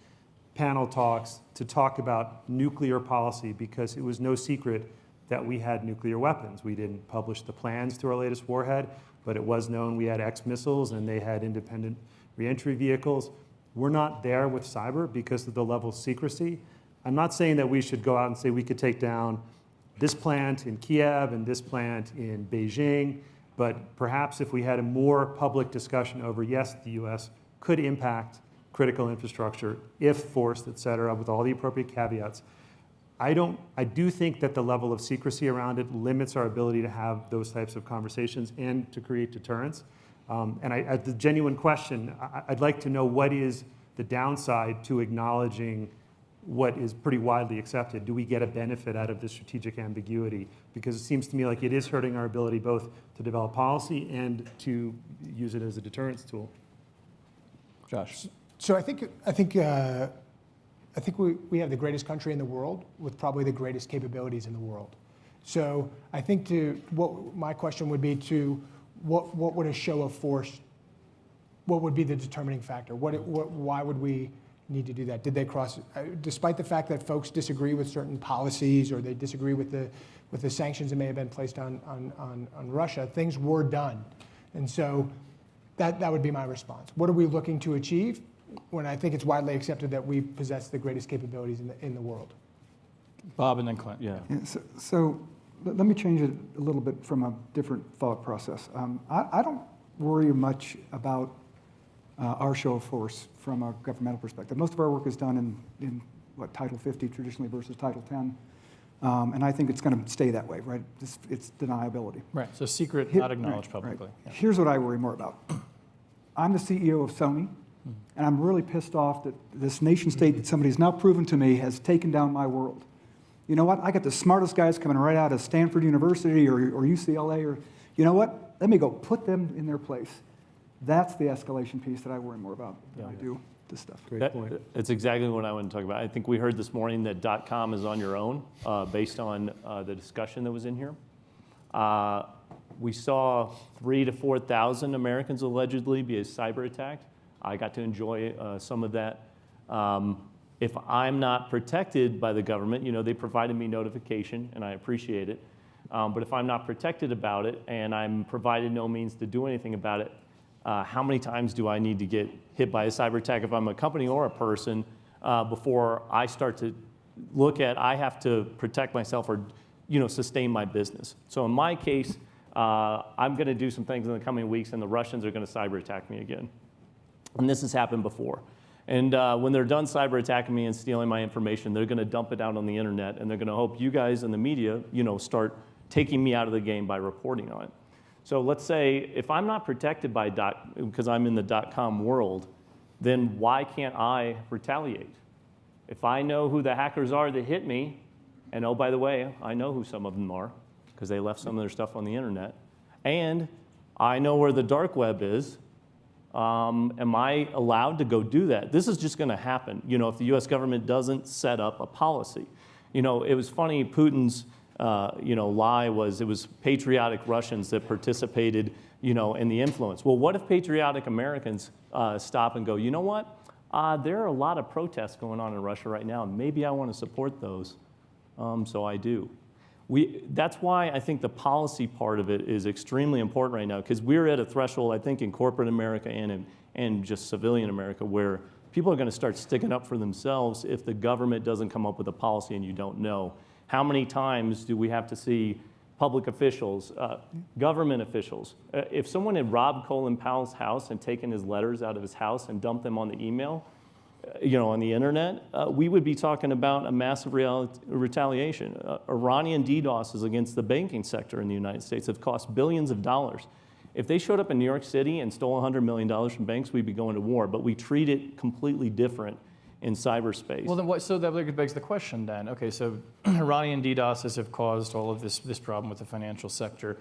panel talks to talk about nuclear policy because it was no secret that we had nuclear weapons. We didn't publish the plans to our latest warhead, but it was known we had X missiles and they had independent reentry vehicles. We're not there with cyber because of the level of secrecy. I'm not saying that we should go out and say we could take down this plant in Kiev and this plant in Beijing, but perhaps if we had a more public discussion over, yes, the US could impact critical infrastructure if forced, et cetera, with all the appropriate caveats. I do think that the level of secrecy around it limits our ability to have those types of conversations and to create deterrence. And the genuine question, I'd like to know what is the downside to acknowledging what is pretty widely accepted. Do we get a benefit out of this strategic ambiguity? Because it seems to me like it is hurting our ability both to develop policy and to use it as a deterrence tool. Josh. So I think we have the greatest country in the world with probably the greatest capabilities in the world. So I think my question would be to what would a show of force, what would be the determining factor? Why would we need to do that? Did they cross, despite the fact that folks disagree with certain policies or they disagree with the sanctions that may have been placed on Russia, things were done. And so that would be my response. What are we looking to achieve when I think it's widely accepted that we possess the greatest capabilities in the world? Bob and then Clint. Yeah. So let me change it a little bit from a different thought process. I don't worry much about our show of force from a governmental perspective. Most of our work is done in Title 50 traditionally versus Title 10. And I think it's going to stay that way, right? It's deniability. Right, so secret, not acknowledged publicly. Right. Yeah. Here's what I worry more about. I'm the CEO of Sony, and I'm really pissed off that this nation state that somebody's now proven to me has taken down my world. You know what? I got the smartest guys coming right out of Stanford University or UCLA, or you know what? Let me go put them in their place. That's the escalation piece that I worry more about than I do this stuff. Great point. It's exactly what I want to talk about. I think we heard this morning that .com is on your own based on the discussion that was in here. We saw 3,000 to 4,000 Americans allegedly be cyber attacked. I got to enjoy some of that. If I'm not protected by the government, they provided me notification, and I appreciate it. But if I'm not protected about it, and I'm provided no means to do anything about it, how many times do I need to get hit by a cyber attack if I'm a company or a person before I start to look at I have to protect myself or sustain my business? So in my case, I'm going to do some things in the coming weeks, and the Russians are going to cyber attack me again. And this has happened before. And when they're done cyber attacking me and stealing my information, they're going to dump it out on the internet, and they're going to hope you guys in the media, start taking me out of the game by reporting on it. So let's say if I'm not protected by because I'm in the .com world, then why can't I retaliate? If I know who the hackers are that hit me, and oh, by the way, I know who some of them are because they left some of their stuff on the internet, and I know where the dark web is, am I allowed to go do that? This is just going to happen, if the U.S. government doesn't set up a policy. It was funny, Putin's lie was it was patriotic Russians that participated, in the influence. Well, what if patriotic Americans stop and go, you know what? There are a lot of protests going on in Russia right now, and maybe I want to support those, so I do. That's why I think the policy part of it is extremely important right now, because we're at a threshold, I think, in corporate America and just civilian America, where people are going to start sticking up for themselves if the government doesn't come up with a policy and you don't know. How many times do we have to see public officials, government officials? If someone had robbed Colin Powell's house and taken his letters out of his house and dumped them on the email, on the internet, we would be talking about a massive retaliation. Iranian DDoSes against the banking sector in the United States have cost billions of dollars. If they showed up in New York City and stole $100 million from banks, we'd be going to war, but we treat it completely different in cyberspace. Well, then so that begs the question then. Okay, so Iranian DDoSes have caused all of this problem with the financial sector.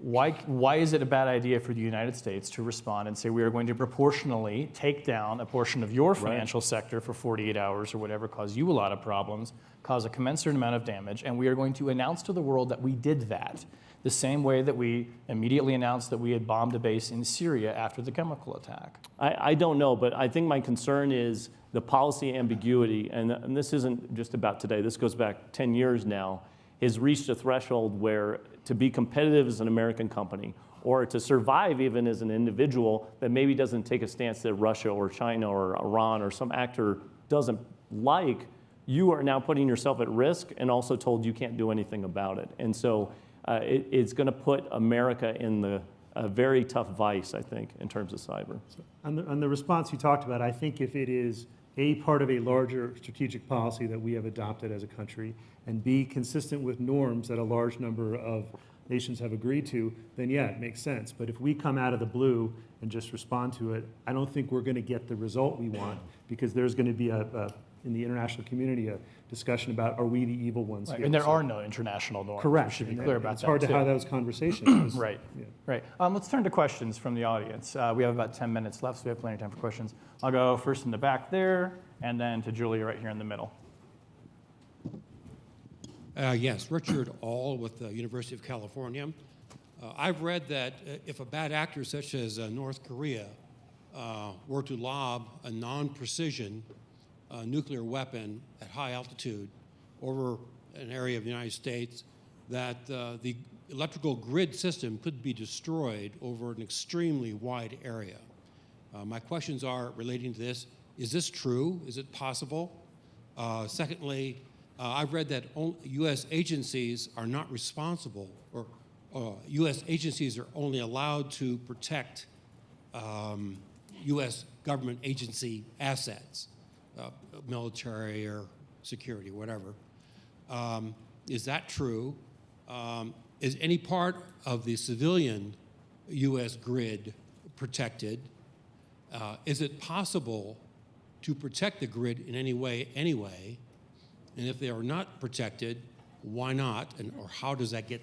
Why is it a bad idea for the United States to respond and say we are going to proportionally take down a portion of your financial sector for 48 hours or whatever, cause you a lot of problems, cause a commensurate amount of damage, and we are going to announce to the world that we did that, the same way that we immediately announced that we had bombed a base in Syria after the chemical attack? I don't know, but I think my concern is the policy ambiguity, and this isn't just about today, this goes back 10 years now, has reached a threshold where to be competitive as an American company or to survive even as an individual that maybe doesn't take a stance that Russia or China or Iran or some actor doesn't like, you are now putting yourself at risk and also told you can't do anything about it. And so it's going to put America in a very tough vice, I think, in terms of cyber. So on the response you talked about, I think if it is A, part of a larger strategic policy that we have adopted as a country, and B, consistent with norms that a large number of nations have agreed to, then yeah, it makes sense. But if we come out of the blue and just respond to it, I don't think we're going to get the result we want, because there's going to be in the international community, a discussion about, are we the evil ones Right. here? And there are no international norms. Correct. We should be And clear about it's that. hard to too. have those conversations. Right, Yeah. right. Let's turn to questions from the audience. We have about 10 minutes left, so we have plenty of time for questions. I'll go first in the back there, and then to Julia right here in the middle. Yes, Richard All with the University of California. I've read that if a bad actor such as North Korea were to lob a non-precision nuclear weapon at high altitude over an area of the United States, that the electrical grid system could be destroyed over an extremely wide area. My questions are relating to this. Is this true? Is it possible? Secondly, I've read that U.S. agencies are not responsible, or U.S. agencies are only allowed to protect U.S. government agency assets, military or security, whatever. Is that true? Is any part of the civilian U.S. grid protected? Is it possible to protect the grid in any way anyway? And if they are not protected, why not? Or how does that get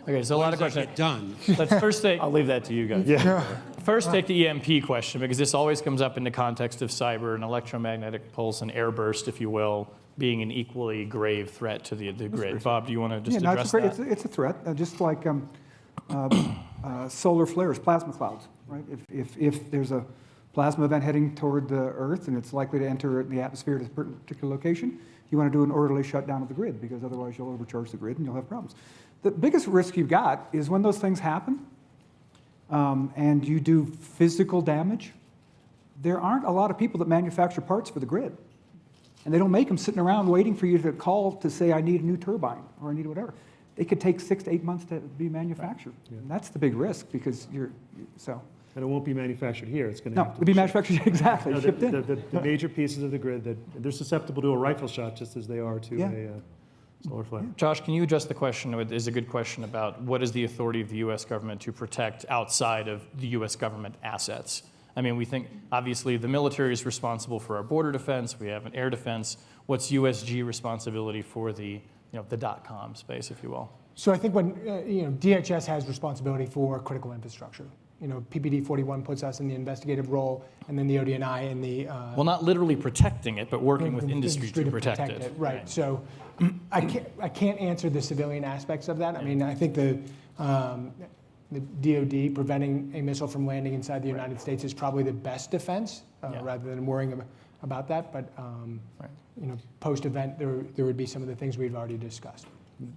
Okay, so a lot of questions. get done? Let's first take I'll leave that to you guys. First, take the EMP question, because this always comes up in the context of cyber and electromagnetic pulse and airburst, if you will, being an equally grave threat to the grid. Bob, do you want to just address that? It's a threat, just like solar flares, plasma clouds, right? If there's a plasma event heading toward the Earth and it's likely to enter the atmosphere at a particular location, you want to do an orderly shutdown of the grid, because otherwise you'll overcharge the grid and you'll have problems. The biggest risk you've got is when those things happen and you do physical damage. There aren't a lot of people that manufacture parts for the grid. And they don't make them sitting around waiting for you to call to say, I need a new turbine or I need whatever. They could take 6 to 8 months to be manufactured. Yeah. And that's the big risk, because And it won't be manufactured here. It's going to No, it'll be manufactured, exactly, No, shipped in. the major pieces of the grid, they're susceptible to a rifle shot just as they are to Yeah. a solar flare. Josh, can you address the question? It is a good question about what is the authority of the U.S. government to protect outside of the U.S. government assets? I mean, we think obviously the military is responsible for our border defense. We have an air defense. What's USG responsibility for the .com space, if you will? So I think when DHS has responsibility for critical infrastructure. PPD 41 puts us in the investigative role, and then the ODNI in the Well, not literally protecting it, but working with industry to protect it. Right. So I can't answer the civilian aspects of that. I mean, I think the DoD preventing a missile from landing inside the United States is probably the best defense, rather than worrying about that. But post-event, there would be some of the things we've already discussed.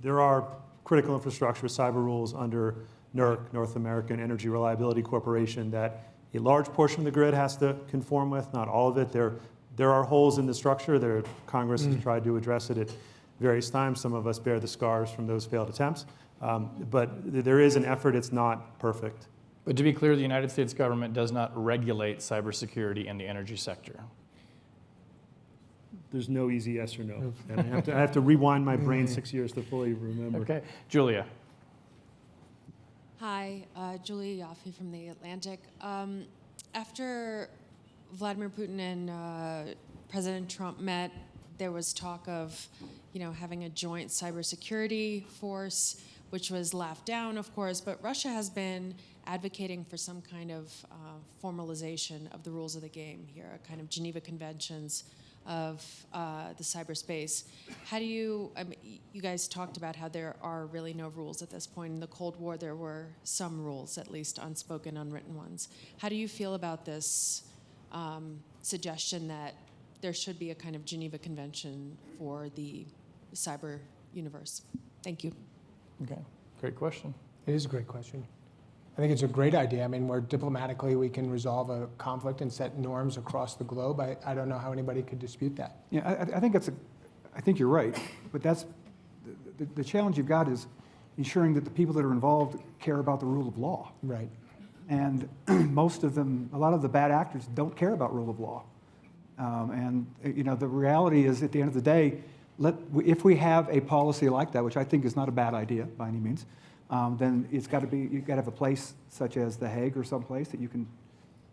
There are critical infrastructure cyber rules under NERC, North American Energy Reliability Corporation, that a large portion of the grid has to conform with, not all of it. There are holes in the structure. Congress has tried to address it at various times. Some of us bear the scars from those failed attempts. But there is an effort. It's not perfect. But to be clear, the United States government does not regulate cybersecurity in the energy sector. There's no easy yes or no. And I have to rewind my brain 6 years to fully remember. Okay. Julia. Hi, Julia Yaffe from The Atlantic. After Vladimir Putin and President Trump met, there was talk of, having a joint cybersecurity force, which was laughed down, of course, but Russia has been advocating for some kind of formalization of the rules of the game here, a kind of Geneva Conventions of the cyberspace. How do you guys talked about how there are really no rules at this point. In the Cold War, there were some rules, at least unspoken, unwritten ones. How do you feel about this suggestion that there should be a kind of Geneva Convention for the cyber universe? Thank you. Okay, great question. It is a great question. I think it's a great idea. I mean, where diplomatically we can resolve a conflict and set norms across the globe. I don't know how anybody could dispute that. Yeah, I think you're right, but that's the challenge you've got is ensuring that the people that are involved care about the rule of law. Right. And most of them, a lot of the bad actors don't care about rule of law. The reality is, at the end of the day, if we have a policy like that, which I think is not a bad idea by any means, then you've got to have a place such as The Hague or someplace that you can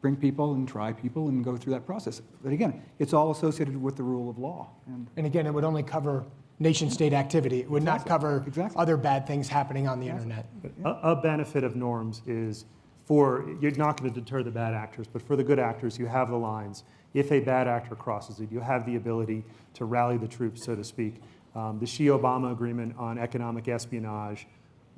bring people and try people and go through that process. But again, it's all associated with the rule of law. And again, it would only cover nation-state activity. It would not cover other bad things happening on the internet. A benefit of norms is you're not going to deter the bad actors, but for the good actors, you have the lines. If a bad actor crosses it, you have the ability to rally the troops, so to speak. The Xi-Obama agreement on economic espionage,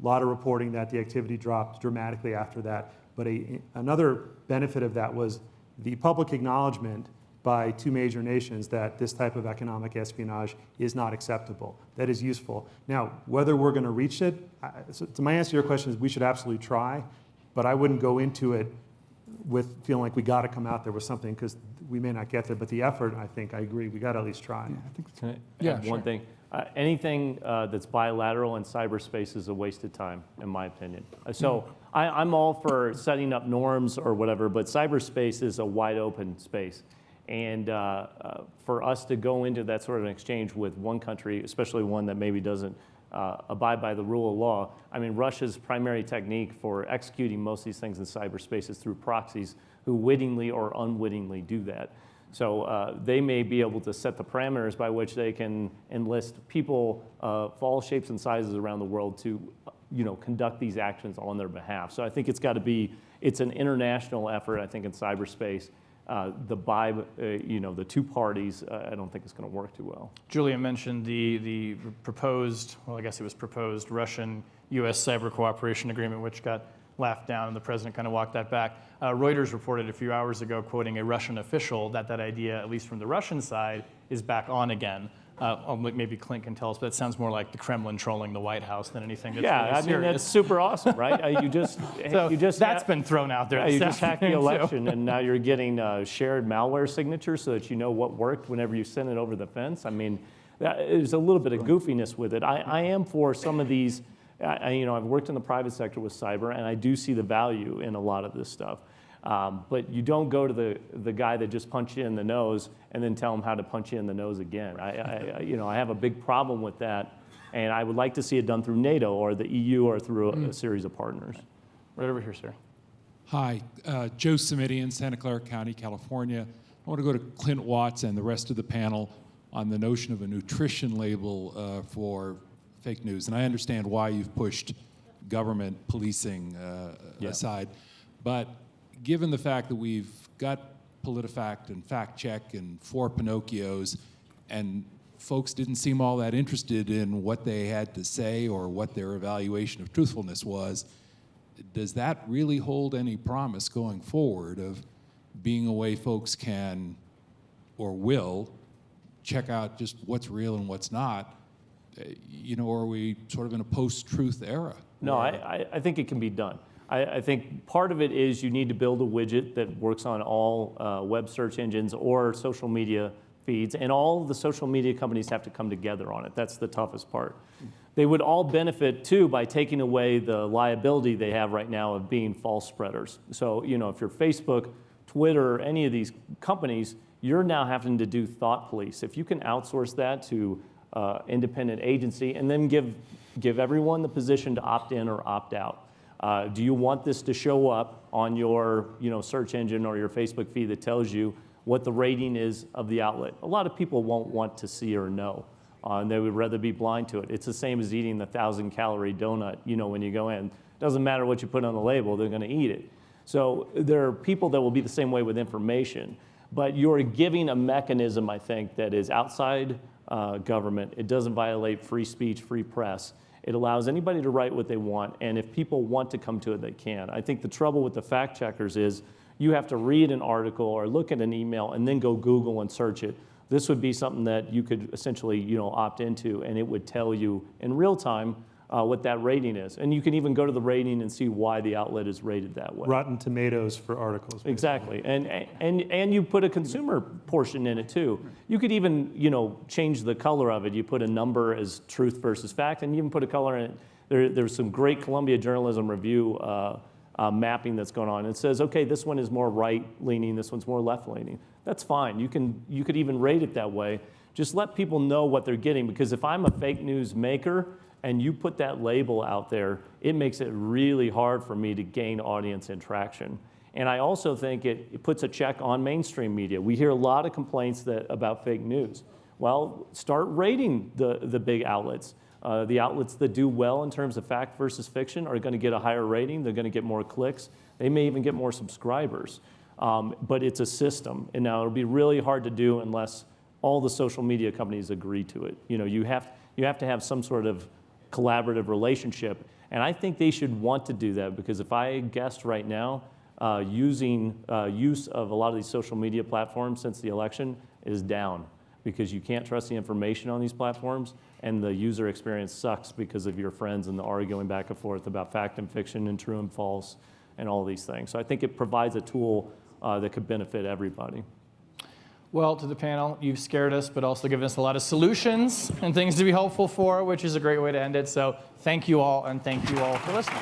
a lot of reporting that the activity dropped dramatically after that. But another benefit of that was the public acknowledgement by two major nations that this type of economic espionage is not acceptable. That is useful. Now, whether we're going to reach it, so my answer to your question is we should absolutely try, but I wouldn't go into it with feeling like we got to come out there with something, because we may not get there. But the effort, I think, I agree, we got to at least try. Can I add one thing? Anything that's bilateral in cyberspace is a waste of time, in my opinion. So I'm all for setting up norms or whatever, but cyberspace is a wide open space. And for us to go into that sort of an exchange with one country, especially one that maybe doesn't abide by the rule of law, I mean, Russia's primary technique for executing most of these things in cyberspace is through proxies who wittingly or unwittingly do that. So they may be able to set the parameters by which they can enlist people of all shapes and sizes around the world to, conduct these actions on their behalf. So I think it's an international effort, I think, in cyberspace. The two parties, I don't think it's going to work too well. Julia mentioned the proposed, well, I guess it was proposed Russian-U.S. cyber cooperation agreement, which got laughed down, and the president kind of walked that back. Reuters reported a few hours ago, quoting a Russian official, that idea, at least from the Russian side, is back on again. Maybe Clint can tell us, but it sounds more like the Kremlin trolling the White House than anything that's really serious. That's super awesome, right? That's been thrown out there. You just hacked the election, and now you're getting shared malware signatures so that you know what worked whenever you send it over the fence. I mean, there's a little bit of goofiness with it. I am for some of these. I've worked in the private sector with cyber, and I do see the value in a lot of this stuff. But you don't go to the guy that just punched you in the nose and then tell him how to punch you in the nose again. I have a big problem with that. And I would like to see it done through NATO or the EU or through a series of partners. Right over here, sir. Hi, Joe Simidian, Santa Clara County, California. I want to go to Clint Watts and the rest of the panel on the notion of a nutrition label for fake news. And I understand why you've pushed government policing aside. But given the fact that we've got PolitiFact and Fact Check and 4 Pinocchios, and folks didn't seem all that interested in what they had to say or what their evaluation of truthfulness was, does that really hold any promise going forward of being a way folks can or will check out just what's real and what's not? Or are we sort of in a post-truth era? No, I think it can be done. I think part of it is you need to build a widget that works on all web search engines or social media feeds, and all the social media companies have to come together on it. That's the toughest part. They would all benefit too by taking away the liability they have right now of being false spreaders. So, if you're Facebook, Twitter, any of these companies, you're now having to do thought police. If you can outsource that to independent agency and then give everyone the position to opt in or opt out. Do you want this to show up on your search engine or your Facebook feed that tells you what the rating is of the outlet? A lot of people won't want to see or know. And they would rather be blind to it. It's the same as eating the 1,000-calorie donut, when you go in. Doesn't matter what you put on the label, they're going to eat it. So there are people that will be the same way with information. But you're giving a mechanism, I think, that is outside government. It doesn't violate free speech, free press. It allows anybody to write what they want, and if people want to come to it, they can. I think the trouble with the fact checkers is you have to read an article or look at an email and then go Google and search it. This would be something that you could essentially, opt into, and it would tell you in real time what that rating is. And you can even go to the rating and see why the outlet is rated that way. Rotten Tomatoes for articles. Basically. Exactly, and you put a consumer portion in it too. You could even, change the color of it. You put a number as truth versus fact, and you even put a color in it. There's some great Columbia Journalism Review mapping that's going on. It says, okay, this one is more right-leaning, this one's more left-leaning. That's fine. You could even rate it that way. Just let people know what they're getting, because if I'm a fake news maker and you put that label out there, it makes it really hard for me to gain audience and traction. And I also think it puts a check on mainstream media. We hear a lot of complaints about fake news. Well, start rating the big outlets. The outlets that do well in terms of fact versus fiction are going to get a higher rating. They're going to get more clicks. They may even get more subscribers. But it's a system. And now it'll be really hard to do unless all the social media companies agree to it. You have to have some sort of collaborative relationship. And I think they should want to do that, because if I guessed right now, use of a lot of these social media platforms since the election is down, because you can't trust the information on these platforms, and the user experience sucks because of your friends and the arguing back and forth about fact and fiction and true and false and all these things. So I think it provides a tool that could benefit everybody. Well, to the panel, you've scared us, but also given us a lot of solutions and things to be hopeful for, which is a great way to end it. So thank you all, and thank you all for listening.